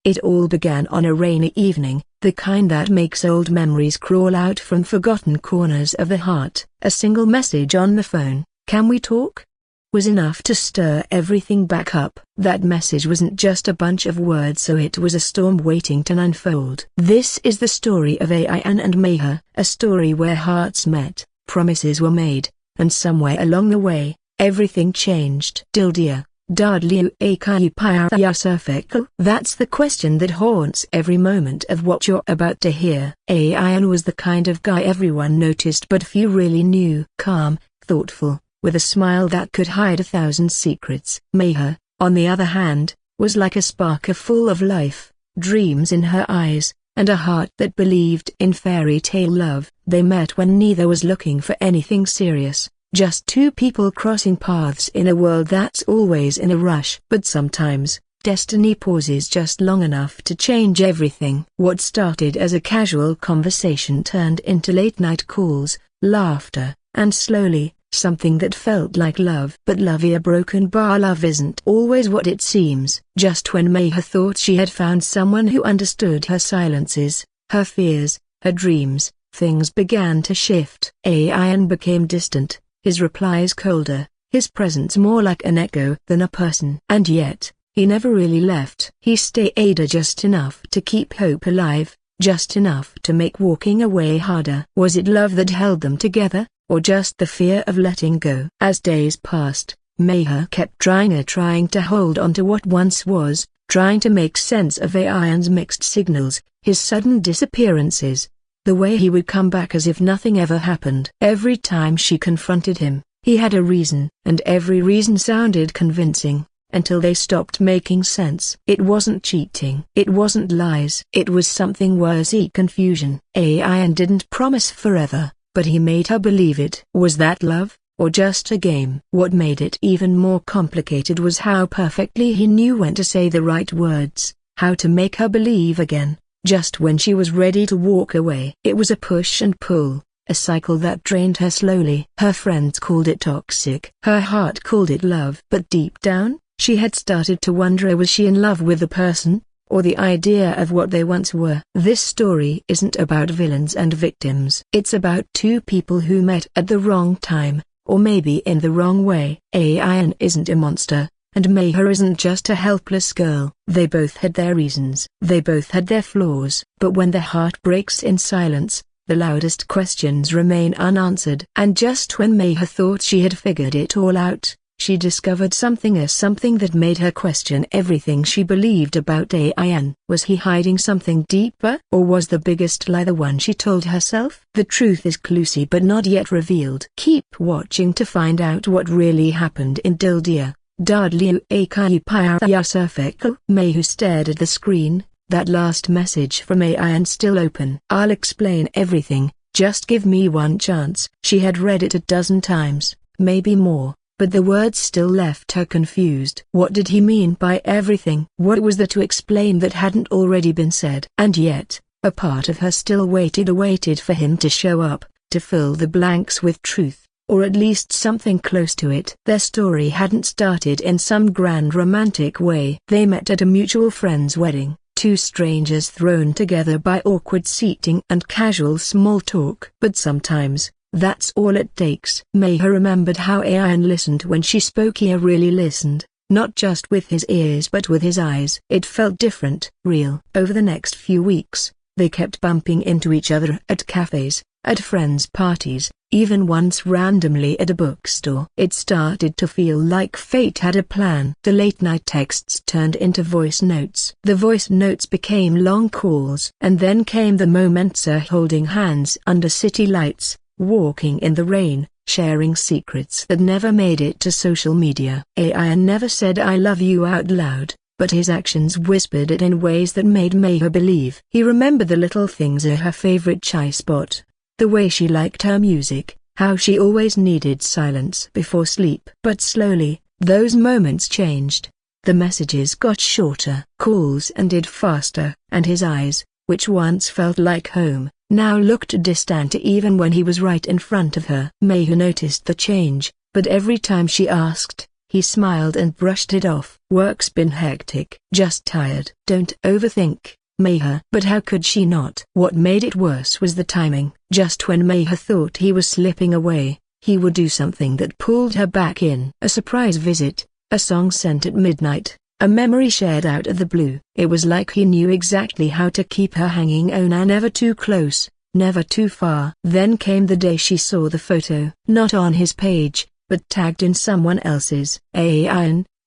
It all began on a rainy evening, the kind that makes old memories crawl out from forgotten corners of the heart. A single message on the phone, "Can we talk?" was enough to stir everything back up. That message wasn't just a bunch of words, so it was a storm waiting to unfold. This is the story of Ayan and Meher, a story where hearts met, promises were made, and somewhere along the way, everything changed. Diya, Dad Liu Akai Pyar Sirf. That's the question that haunts every moment of what you're about to hear. Ayan was the kind of guy everyone noticed but few really knew. Calm, thoughtful, with a smile that could hide 1,000 secrets. Meher, on the other hand, was like a spark full of life, dreams in her eyes, and a heart that believed in fairy tale love. They met when neither was looking for anything serious, just two people crossing paths in a world that's always in a rush. But sometimes, destiny pauses just long enough to change everything. What started as a casual conversation turned into late-night calls, laughter, and slowly, something that felt like love. But love isn't always what it seems. Just when Meher thought she had found someone who understood her silences, her fears, her dreams, things began to shift. Ayan became distant, his replies colder, his presence more like an echo than a person. And yet, he never really left. He stayed just enough to keep hope alive, just enough to make walking away harder. Was it love that held them together, or just the fear of letting go? As days passed, Meher kept trying to hold on to what once was, trying to make sense of Ayan's mixed signals, his sudden disappearances, the way he would come back as if nothing ever happened. Every time she confronted him, he had a reason, and every reason sounded convincing, until they stopped making sense. It wasn't cheating. It wasn't lies. It was something worse: confusion. Ayan didn't promise forever, but he made her believe it. Was that love, or just a game? What made it even more complicated was how perfectly he knew when to say the right words, how to make her believe again, just when she was ready to walk away. It was a push and pull, a cycle that drained her slowly. Her friends called it toxic. Her heart called it love. But deep down, she had started to wonder, was she in love with the person, or the idea of what they once were? This story isn't about villains and victims. It's about two people who met at the wrong time, or maybe in the wrong way. Ayan isn't a monster, and Meher isn't just a helpless girl. They both had their reasons. They both had their flaws. But when the heart breaks in silence, the loudest questions remain unanswered. And just when Meher thought she had figured it all out, she discovered something that made her question everything she believed about Ayan. Was he hiding something deeper? Or was the biggest lie the one she told herself? The truth is closer but not yet revealed. Keep watching to find out what really happened in Diya, Dad Liu Akai Pyar Sirf. Meher stared at the screen, that last message from Ayan still open. "I'll explain everything, just give me one chance." She had read it a dozen times, maybe more, but the words still left her confused. What did he mean by everything? What was there to explain that hadn't already been said? And yet, a part of her still waited for him to show up, to fill the blanks with truth, or at least something close to it. Their story hadn't started in some grand romantic way. They met at a mutual friend's wedding, two strangers thrown together by awkward seating and casual small talk. But sometimes, that's all it takes. Meher remembered how Ayan listened when she spoke. He really listened, not just with his ears but with his eyes. It felt different, real. Over the next few weeks, they kept bumping into each other at cafes, at friends' parties, even once randomly at a bookstore. It started to feel like fate had a plan. The late-night texts turned into voice notes. The voice notes became long calls. And then came the moments, holding hands under city lights, walking in the rain, sharing secrets that never made it to social media. Ayan never said "I love you" out loud, but his actions whispered it in ways that made Meher believe. He remembered the little things: her favorite chai spot, the way she liked her music, how she always needed silence before sleep. But slowly, those moments changed. The messages got shorter, calls ended faster, and his eyes, which once felt like home, now looked distant even when he was right in front of her. Meher noticed the change, but every time she asked, He smiled and brushed it off. Work's been hectic. Just tired. Don't overthink, Mayha. But how could she not? What made it worse was the timing. Just when Mayha thought he was slipping away, he would do something that pulled her back in. A surprise visit, a song sent at midnight, a memory shared out of the blue. It was like he knew exactly how to keep her hanging on, and never too close, never too far. Then came the day she saw the photo. Not on his page, but tagged in someone else's.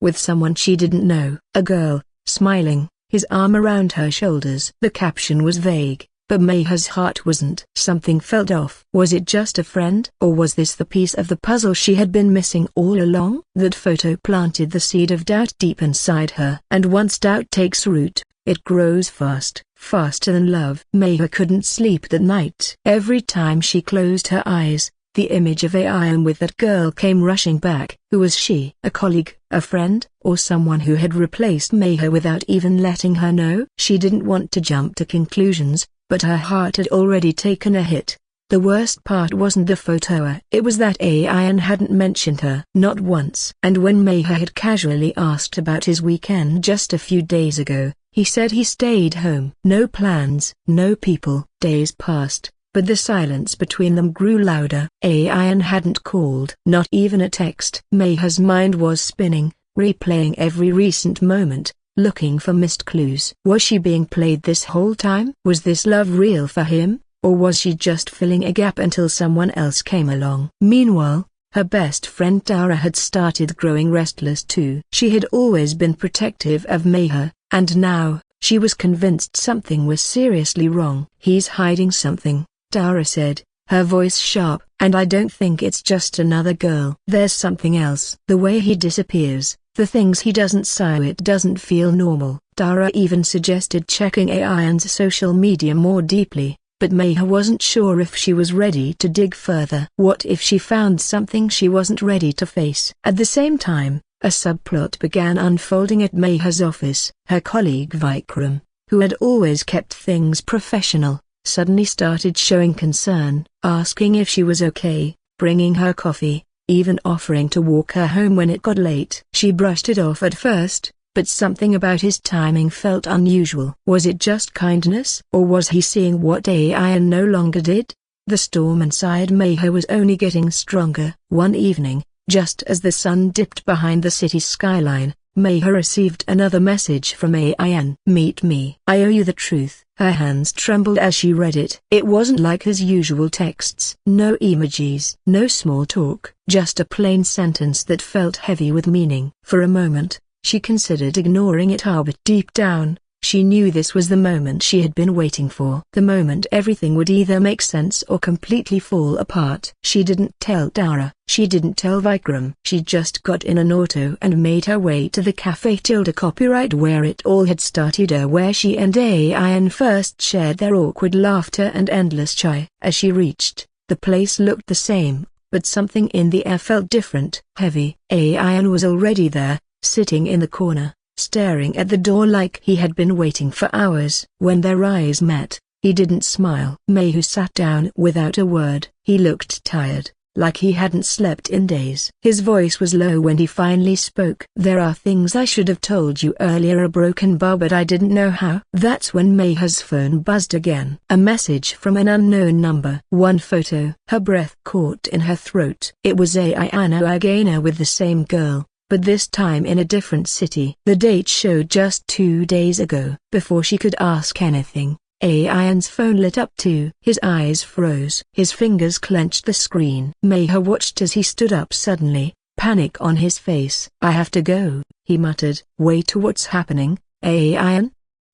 With someone she didn't know. A girl, smiling, his arm around her shoulders. The caption was vague, but Mayha's heart wasn't. Something felt off. Was it just a friend? Or was this the piece of the puzzle she had been missing all along? That photo planted the seed of doubt deep inside her. And once doubt takes root, it grows fast, faster than love. Mayha couldn't sleep that night. Every time she closed her eyes, the image of Ayan with that girl came rushing back. Who was she? A colleague, a friend, or someone who had replaced Mayha without even letting her know? She didn't want to jump to conclusions, but her heart had already taken a hit. The worst part wasn't the photo, it was that Ayan hadn't mentioned her. Not once. And when Mayha had casually asked about his weekend just a few days ago, he said he stayed home. No plans, no people. Days passed, but the silence between them grew louder. Ayan hadn't called. Not even a text. Mayha's mind was spinning, replaying every recent moment, looking for missed clues. Was she being played this whole time? Was this love real for him, or was she just filling a gap until someone else came along? Meanwhile, her best friend Tara had started growing restless too. She had always been protective of Mayha, and now, she was convinced something was seriously wrong. He's hiding something, Tara said, her voice sharp. And I don't think it's just another girl. There's something else. The way he disappears, the things he doesn't say, it doesn't feel normal. Tara even suggested checking Ayan's social media more deeply, but Mayha wasn't sure if she was ready to dig further. What if she found something she wasn't ready to face? At the same time, a subplot began unfolding at Mayha's office. Her colleague Vikram, who had always kept things professional, suddenly started showing concern, asking if she was okay, bringing her coffee, even offering to walk her home when it got late. She brushed it off at first, but something about his timing felt unusual. Was it just kindness? Or was he seeing what Ayan no longer did? The storm inside Mayha was only getting stronger. One evening, just as the sun dipped behind the city's skyline, Mayha received another message from Ayan. Meet me. I owe you the truth. Her hands trembled as she read it. It wasn't like his usual texts. No emojis. No small talk. Just a plain sentence that felt heavy with meaning. For a moment, she considered ignoring it, but deep down, she knew this was the moment she had been waiting for. The moment everything would either make sense or completely fall apart. She didn't tell Tara. She didn't tell Vikram. She just got in an auto and made her way to the cafe copyright where it all had started, where she and Ayan first shared their awkward laughter and endless chai. As she reached, the place looked the same, but something in the air felt different, heavy. Ayan was already there, sitting in the corner, staring at the door like he had been waiting for hours. When their eyes met, he didn't smile. Mayhu sat down without a word. He looked tired, like he hadn't slept in days. His voice was low when he finally spoke. There are things I should have told you earlier, a broken bar, but I didn't know how. That's when Mayha's phone buzzed again. A message from an unknown number. One photo. Her breath caught in her throat. It was Ayan with the same girl, but this time in a different city. The date showed just 2 days ago. Before she could ask anything, Ayan's phone lit up too. His eyes froze. His fingers clenched the screen. Mayha watched as he stood up suddenly, panic on his face. I have to go, he muttered. Wait, what's happening, Ayan?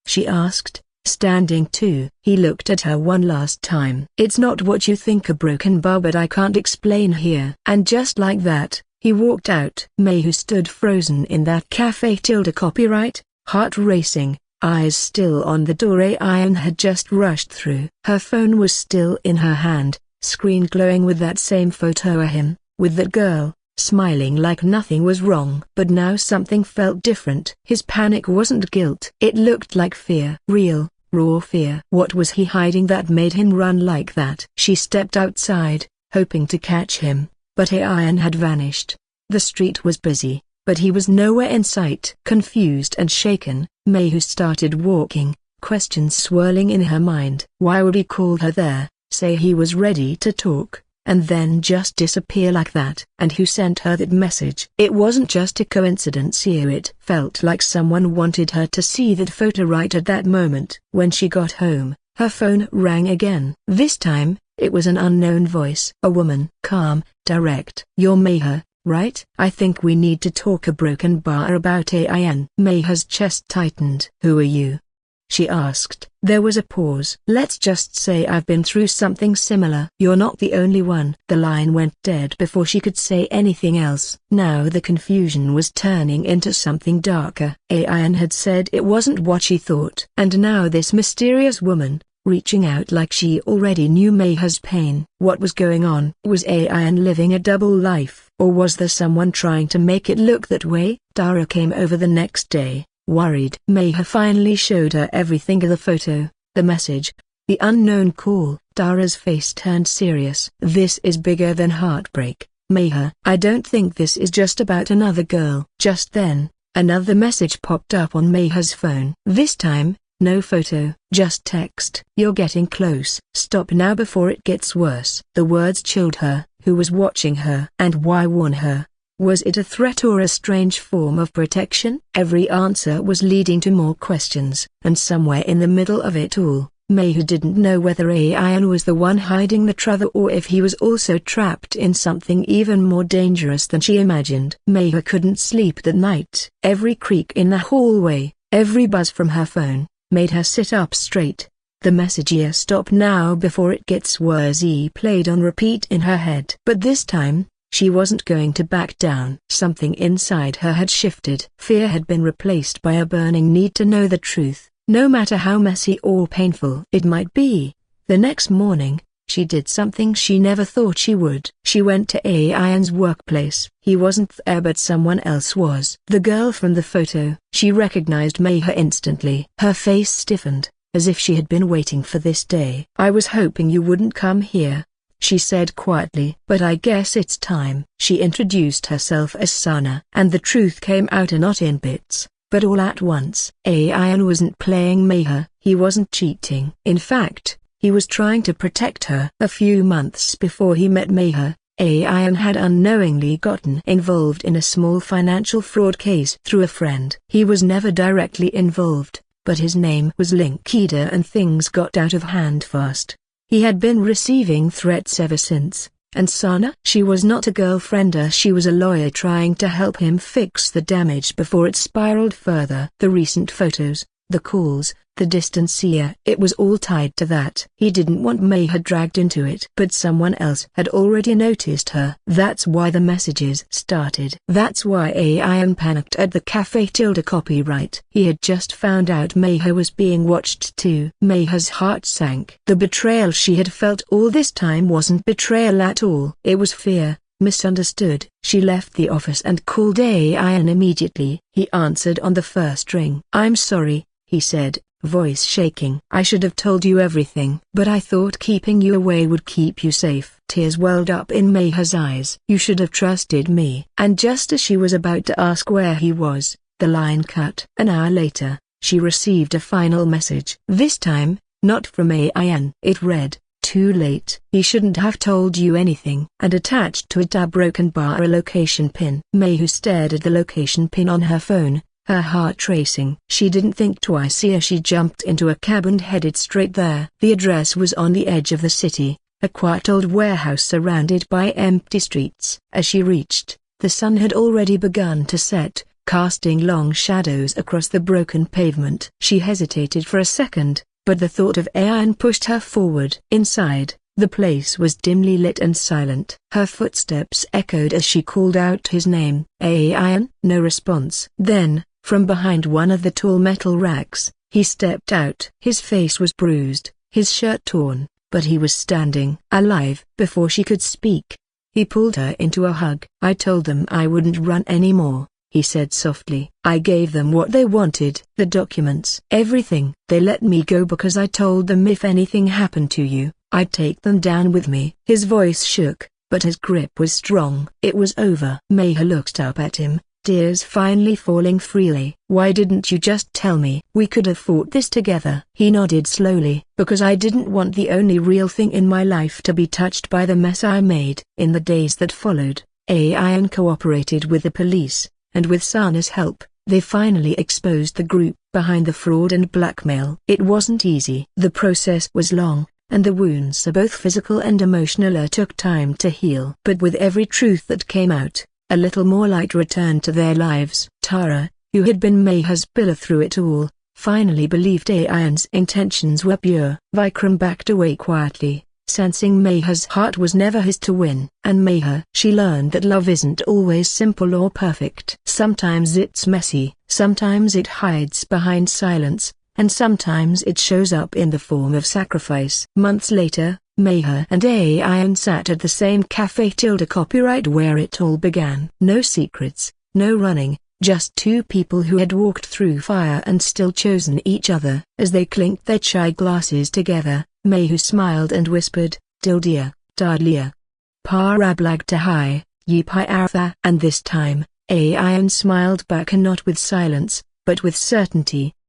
She asked, standing too. He looked at her one last time. It's not what you think, a broken bar, but I can't explain here. And just like that, he walked out. Mayhu stood frozen in that cafe copyright, heart racing, eyes still on the door Ayan had just rushed through. Her phone was still in her hand, screen glowing with that same photo of him, with that girl, smiling like nothing was wrong. But now something felt different. His panic wasn't guilt. It looked like fear. Real, raw fear. What was he hiding that made him run like that? She stepped outside, hoping to catch him, but Ayan had vanished. The street was busy, but he was nowhere in sight. Confused and shaken, Mayhew started walking, questions swirling in her mind. Why would he call her there, say he was ready to talk, and then just disappear like that? And who sent her that message? It wasn't just a coincidence here. It felt like someone wanted her to see that photo right at that moment. When she got home, her phone rang again. This time, it was an unknown voice. A woman. Calm, direct. "You're Mayhew, right? I think we need to talk a broken bar about AIN." Mayhew's chest tightened. "Who are you?" she asked. There was a pause. "Let's just say I've been through something similar." "You're not the only one." The line went dead before she could say anything else. Now the confusion was turning into something darker. AIN had said it wasn't what she thought. And now this mysterious woman, reaching out like she already knew Mayhew's pain. What was going on? Was AIN living a double life? Or was there someone trying to make it look that way? Dara came over the next day, worried. Mayhew finally showed her everything: the photo, the message, the unknown call. Dara's face turned serious. "This is bigger than heartbreak, Mayhew. I don't think this is just about another girl." Just then, another message popped up on Mayhew's phone. This time, no photo, just text. "You're getting close. Stop now before it gets worse." The words chilled her. Who was watching her? And why warn her? Was it a threat or a strange form of protection? Every answer was leading to more questions, and somewhere in the middle of it all, Mayhew didn't know whether AIN was the one hiding the truth or if he was also trapped in something even more dangerous than she imagined. Mayhew couldn't sleep that night. Every creak in the hallway, every buzz from her phone, made her sit up straight. The message "Here, stop now before it gets worse" played on repeat in her head. But this time, she wasn't going to back down. Something inside her had shifted. Fear had been replaced by a burning need to know the truth, no matter how messy or painful it might be. The next morning, she did something she never thought she would. She went to AIN's workplace. He wasn't there, but someone else was. The girl from the photo. She recognized Mayhew instantly. Her face stiffened, as if she had been waiting for this day. "I was hoping you wouldn't come here," she said quietly. "But I guess it's time." She introduced herself as Sana. And the truth came out, not in bits, but all at once. AIN wasn't playing Mayhew. He wasn't cheating. In fact, he was trying to protect her. A few months before he met Mayhew, AIN had unknowingly gotten involved in a small financial fraud case through a friend. He was never directly involved, but his name was linked, and things got out of hand fast. He had been receiving threats ever since. And Sana? She was not a girlfriend, she was a lawyer trying to help him fix the damage before it spiraled further. The recent photos, the calls, the distance here, it was all tied to that. He didn't want Mayhew dragged into it. But someone else had already noticed her. That's why the messages started. That's why AIN panicked at the cafe. Copyright. He had just found out Mayhew was being watched too. Mayhew's heart sank. The betrayal she had felt all this time wasn't betrayal at all. It was fear, misunderstood. She left the office and called AIN immediately. He answered on the first ring. "I'm sorry," he said, voice shaking. "I should have told you everything. But I thought keeping you away would keep you safe." Tears welled up in Mayhew's eyes. "You should have trusted me." And just as she was about to ask where he was, the line cut. An hour later, she received a final message. This time, not from AIN. It read, "Too late. He shouldn't have told you anything." And attached to it a broken bar, a location pin. Mayhew stared at the location pin on her phone, her heart racing. She didn't think twice here. She jumped into a cab and headed straight there. The address was on the edge of the city, a quiet old warehouse surrounded by empty streets. As she reached, the sun had already begun to set, casting long shadows across the broken pavement. She hesitated for a second, but the thought of AIN pushed her forward. Inside, the place was dimly lit and silent. Her footsteps echoed as she called out his name. "AIN?" No response. Then, from behind one of the tall metal racks, he stepped out. His face was bruised, his shirt torn, but he was standing alive. Before she could speak, he pulled her into a hug. "I told them I wouldn't run anymore," he said softly. "I gave them what they wanted. The documents. Everything. They let me go because I told them if anything happened to you, I'd take them down with me." His voice shook, but his grip was strong. "It was over." Mayhew looked up at him, tears finally falling freely. "Why didn't you just tell me? We could have fought this together." He nodded slowly. "Because I didn't want the only real thing in my life to be touched by the mess I made." In the days that followed, Ayan cooperated with the police, and with Sana's help, they finally exposed the group behind the fraud and blackmail. It wasn't easy. The process was long, and the wounds, both physical and emotional, took time to heal. But with every truth that came out, a little more light returned to their lives. Tara, who had been Meha's pillar through it all, finally believed Ayan's intentions were pure. Vikram backed away quietly, sensing Meha's heart was never his to win. And Meha, she learned that love isn't always simple or perfect. Sometimes it's messy, sometimes it hides behind silence, and sometimes it shows up in the form of sacrifice. Months later, Meha and Ayan sat at the same cafe copyright where it all began. No secrets, no running, just two people who had walked through fire and still chosen each other. As they clinked their chai glasses together, Meha smiled and whispered, "Dil Diya, Dad Liya. Parablag to high, ye Pyar." And this time, Ayan smiled back, and not with silence, but with certainty.